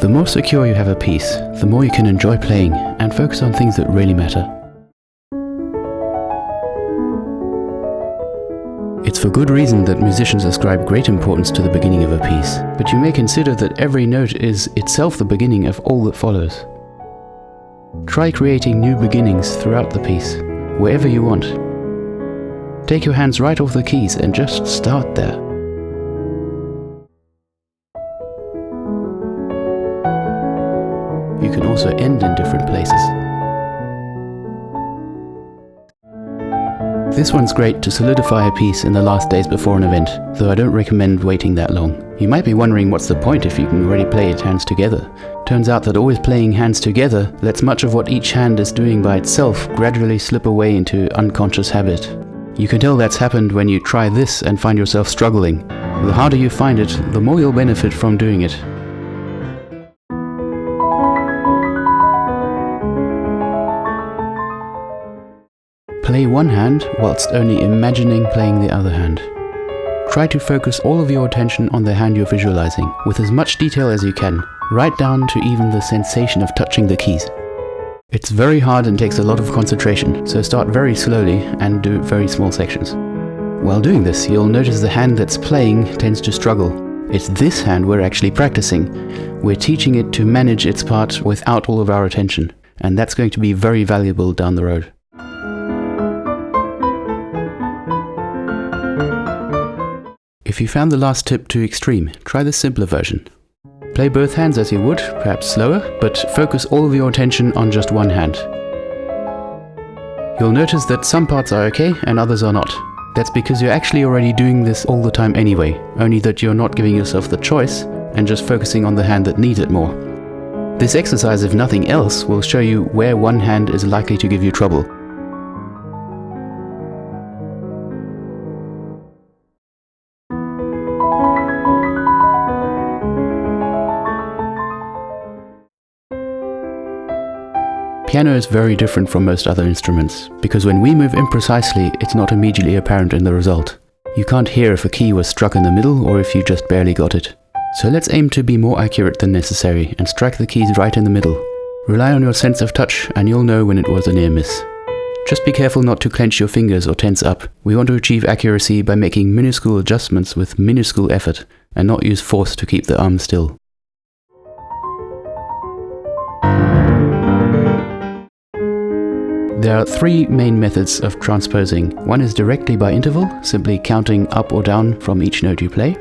The more secure you have a piece, the more you can enjoy playing and focus on things that really matter. It's for good reason that musicians ascribe great importance to the beginning of a piece, but you may consider that every note is itself the beginning of all that follows. Try creating new beginnings throughout the piece, wherever you want. Take your hands right off the keys and just start there. You can also end in different places. This one's great to solidify a piece in the last days before an event, though I don't recommend waiting that long. You might be wondering what's the point if you can already play it hands together. Turns out that always playing hands together lets much of what each hand is doing by itself gradually slip away into unconscious habit. You can tell that's happened when you try this and find yourself struggling. The harder you find it, the more you'll benefit from doing it. Play one hand whilst only imagining playing the other hand. Try to focus all of your attention on the hand you're visualizing, with as much detail as you can, right down to even the sensation of touching the keys. It's very hard and takes a lot of concentration, so start very slowly and do very small sections. While doing this, you'll notice the hand that's playing tends to struggle. It's this hand we're actually practicing. We're teaching it to manage its part without all of our attention, and that's going to be very valuable down the road. If you found the last tip too extreme, try the simpler version. Play both hands as you would, perhaps slower, but focus all of your attention on just one hand. You'll notice that some parts are okay and others are not. That's because you're actually already doing this all the time anyway, only that you're not giving yourself the choice and just focusing on the hand that needs it more. This exercise, if nothing else, will show you where one hand is likely to give you trouble. Piano is very different from most other instruments, because when we move imprecisely, it's not immediately apparent in the result. You can't hear if a key was struck in the middle or if you just barely got it. So let's aim to be more accurate than necessary and strike the keys right in the middle. Rely on your sense of touch and you'll know when it was a near miss. Just be careful not to clench your fingers or tense up. We want to achieve accuracy by making minuscule adjustments with minuscule effort and not use force to keep the arm still. There are three main methods of transposing. One is directly by interval, simply counting up or down from each note you play.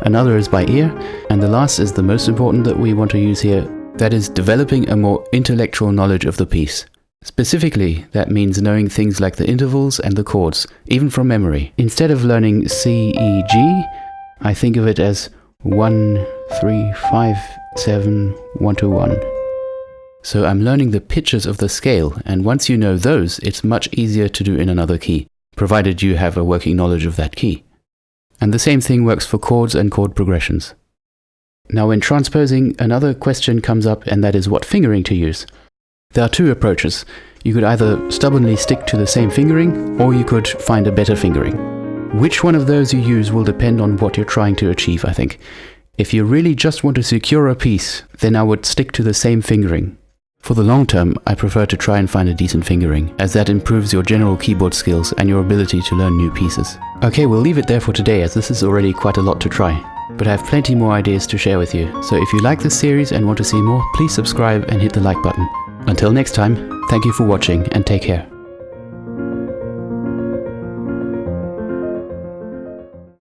Another is by ear, and the last is the most important that we want to use here. That is developing a more intellectual knowledge of the piece. Specifically, that means knowing things like the intervals and the chords, even from memory. Instead of learning C, E, G, I think of it as 1, 3, 5, 7, 1 to 1. So I'm learning the pitches of the scale, and once you know those, it's much easier to do in another key, provided you have a working knowledge of that key. And the same thing works for chords and chord progressions. Now when transposing, another question comes up, and that is what fingering to use. There are two approaches. You could either stubbornly stick to the same fingering, or you could find a better fingering. Which one of those you use will depend on what you're trying to achieve, I think. If you really just want to secure a piece, then I would stick to the same fingering. For the long term, I prefer to try and find a decent fingering, as that improves your general keyboard skills and your ability to learn new pieces. Okay, we'll leave it there for today, as this is already quite a lot to try. But I have plenty more ideas to share with you, so if you like this series and want to see more, please subscribe and hit the like button. Until next time, thank you for watching and take care.